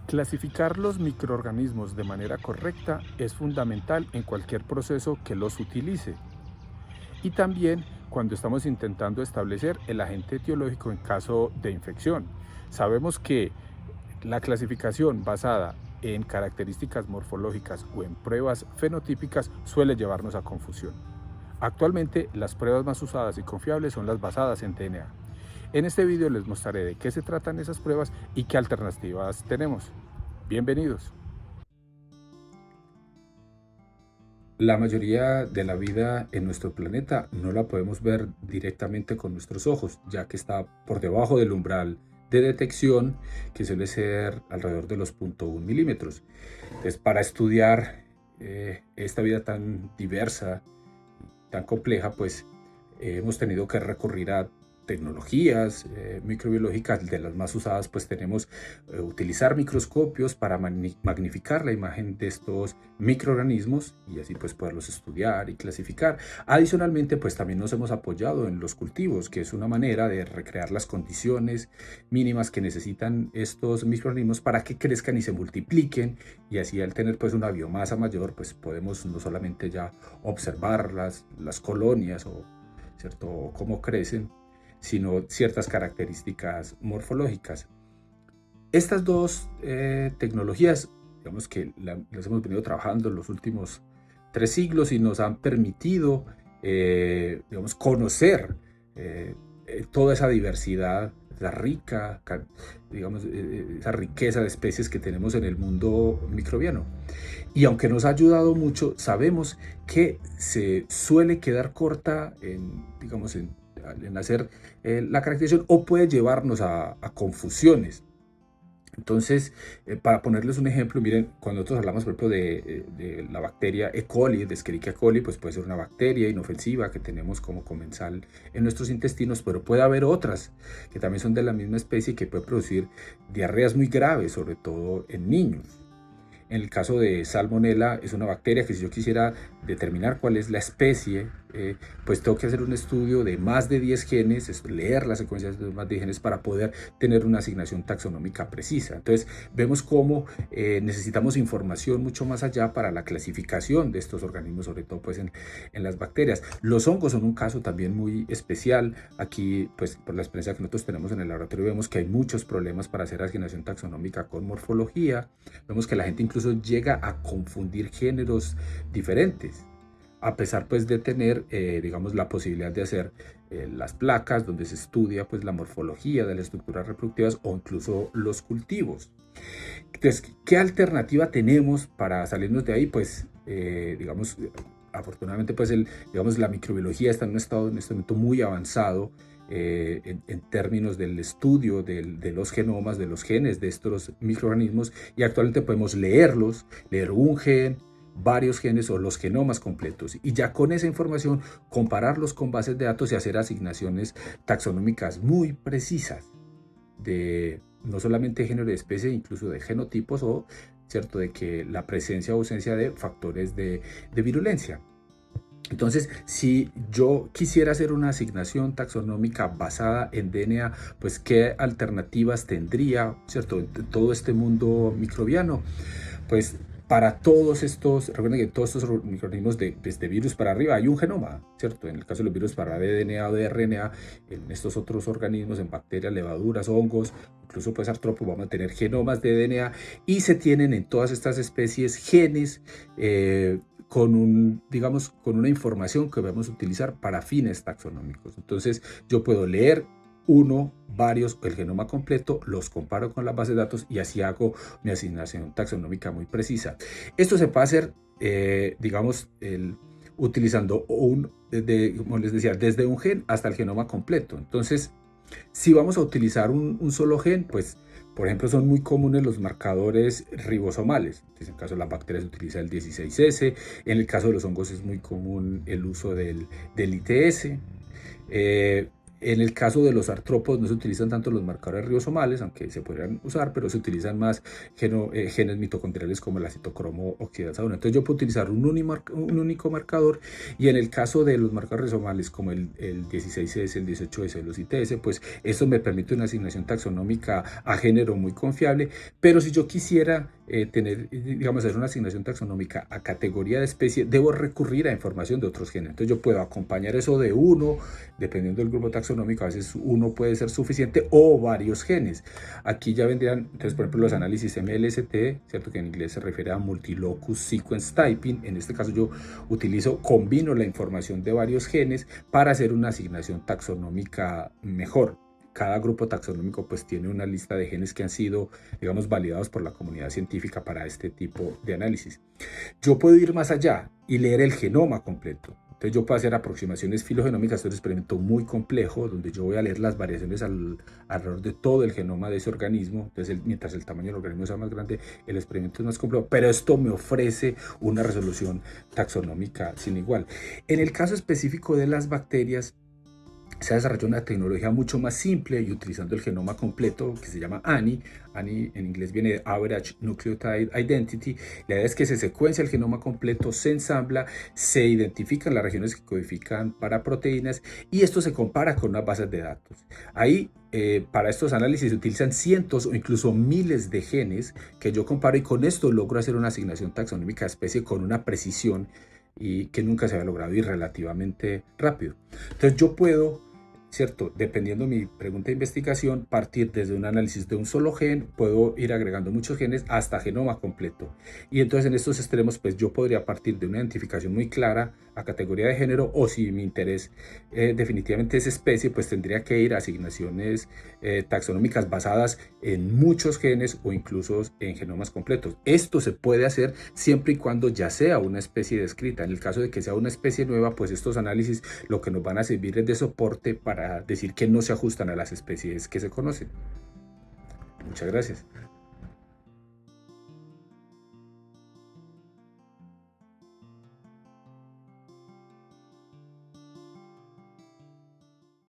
Clasificar los microorganismos de manera correcta es fundamental en cualquier proceso que los utilice y también cuando estamos intentando establecer el agente etiológico en caso de infección. Sabemos que la clasificación basada en características morfológicas o en pruebas fenotípicas suele llevarnos a confusión. Actualmente, las pruebas más usadas y confiables son las basadas en DNA. En este video les mostraré de qué se tratan esas pruebas y qué alternativas tenemos. Bienvenidos. La mayoría de la vida en nuestro planeta no la podemos ver directamente con nuestros ojos, ya que está por debajo del umbral de detección, que suele ser alrededor de los 0.1 milímetros. Entonces, para estudiar esta vida tan diversa, tan compleja, pues hemos tenido que recurrir a tecnologías microbiológicas. De las más usadas pues tenemos utilizar microscopios para magnificar la imagen de estos microorganismos y así pues poderlos estudiar y clasificar. Adicionalmente pues también nos hemos apoyado en los cultivos, que es una manera de recrear las condiciones mínimas que necesitan estos microorganismos para que crezcan y se multipliquen, y así al tener pues una biomasa mayor pues podemos no solamente ya observar las colonias o ¿cierto? Cómo crecen, sino ciertas características morfológicas. Estas dos tecnologías, digamos que las hemos venido trabajando en los últimos 3 siglos y nos han permitido, digamos, conocer toda esa diversidad, la rica, digamos, esa riqueza de especies que tenemos en el mundo microbiano. Y aunque nos ha ayudado mucho, sabemos que se suele quedar corta digamos, en hacer la caracterización, o puede llevarnos a confusiones. Entonces, para ponerles un ejemplo, miren, cuando nosotros hablamos, por ejemplo, de la bacteria E. coli, de Escherichia coli, pues puede ser una bacteria inofensiva que tenemos como comensal en nuestros intestinos, pero puede haber otras que también son de la misma especie y que pueden producir diarreas muy graves, sobre todo en niños. En el caso de Salmonella, es una bacteria que si yo quisiera determinar cuál es la especie, pues tengo que hacer un estudio de más de 10 genes, leer las secuencias de más de 10 genes para poder tener una asignación taxonómica precisa. Entonces vemos cómo necesitamos información mucho más allá para la clasificación de estos organismos, sobre todo pues en las bacterias. Los hongos son un caso también muy especial. Aquí, pues por la experiencia que nosotros tenemos en el laboratorio, vemos que hay muchos problemas para hacer asignación taxonómica con morfología. Vemos que la gente incluso llega a confundir géneros diferentes, a pesar pues de tener digamos la posibilidad de hacer las placas donde se estudia pues la morfología de las estructuras reproductivas o incluso los cultivos. Entonces, ¿qué alternativa tenemos para salirnos de ahí? Pues digamos, afortunadamente pues digamos, la microbiología está en un estado en este momento muy avanzado en términos del estudio de los genomas, de los genes de estos microorganismos, y actualmente podemos leer un gen, varios genes o los genomas completos, y ya con esa información compararlos con bases de datos y hacer asignaciones taxonómicas muy precisas de no solamente género de especie, incluso de genotipos o cierto de que la presencia o ausencia de factores de virulencia. Entonces, si yo quisiera hacer una asignación taxonómica basada en DNA, pues qué alternativas tendría, ¿cierto? En todo este mundo microbiano. Pues para todos estos, recuerden que todos estos microorganismos desde virus para arriba hay un genoma, ¿cierto? En el caso de los virus para DNA o de RNA, en estos otros organismos, en bacterias, levaduras, hongos, incluso pues artrópodos, vamos a tener genomas de DNA, y se tienen en todas estas especies genes digamos, con una información que vamos a utilizar para fines taxonómicos. Entonces yo puedo leer uno, varios, el genoma completo, los comparo con la base de datos y así hago mi asignación taxonómica muy precisa. Esto se puede hacer, digamos, utilizando como les decía, desde un gen hasta el genoma completo. Entonces, si vamos a utilizar un solo gen, pues por ejemplo son muy comunes los marcadores ribosomales. Entonces, en el caso de las bacterias se utiliza el 16S, en el caso de los hongos es muy común el uso del ITS. En el caso de los artrópodos no se utilizan tanto los marcadores ribosomales, aunque se podrían usar, pero se utilizan más genes mitocondriales como el citocromo oxidasa 1. Entonces yo puedo utilizar un único marcador, y en el caso de los marcadores ribosomales como el 16S, el 18S, los ITS, pues esto me permite una asignación taxonómica a género muy confiable. Pero si yo quisiera digamos, hacer una asignación taxonómica a categoría de especie, debo recurrir a información de otros genes. Entonces yo puedo acompañar eso de uno, dependiendo del grupo taxonómico, a veces uno puede ser suficiente, o varios genes. Aquí ya vendrían, entonces, por ejemplo, los análisis MLST, ¿cierto? Que en inglés se refiere a Multilocus Sequence Typing. En este caso yo combino la información de varios genes para hacer una asignación taxonómica mejor. Cada grupo taxonómico pues tiene una lista de genes que han sido, digamos, validados por la comunidad científica para este tipo de análisis. Yo puedo ir más allá y leer el genoma completo. Entonces yo puedo hacer aproximaciones filogenómicas. Es un experimento muy complejo donde yo voy a leer las variaciones alrededor de todo el genoma de ese organismo. Entonces mientras el tamaño del organismo sea más grande, el experimento es más complejo, pero esto me ofrece una resolución taxonómica sin igual. En el caso específico de las bacterias, se ha desarrollado una tecnología mucho más simple y utilizando el genoma completo que se llama ANI. ANI en inglés viene de Average Nucleotide Identity. La idea es que se secuencia el genoma completo, se ensambla, se identifican las regiones que codifican para proteínas, y esto se compara con unas bases de datos. Ahí para estos análisis se utilizan cientos o incluso miles de genes que yo comparo, y con esto logro hacer una asignación taxonómica de especie con una precisión y que nunca se había logrado, y relativamente rápido. Entonces yo puedo, ¿cierto? Dependiendo de mi pregunta de investigación, partir desde un análisis de un solo gen, puedo ir agregando muchos genes hasta genoma completo. Y entonces en estos extremos, pues yo podría partir de una identificación muy clara a categoría de género, o si mi interés definitivamente es especie, pues tendría que ir a asignaciones taxonómicas basadas en muchos genes o incluso en genomas completos. Esto se puede hacer siempre y cuando ya sea una especie descrita. En el caso de que sea una especie nueva, pues estos análisis lo que nos van a servir es de soporte para decir que no se ajustan a las especies que se conocen. Muchas gracias.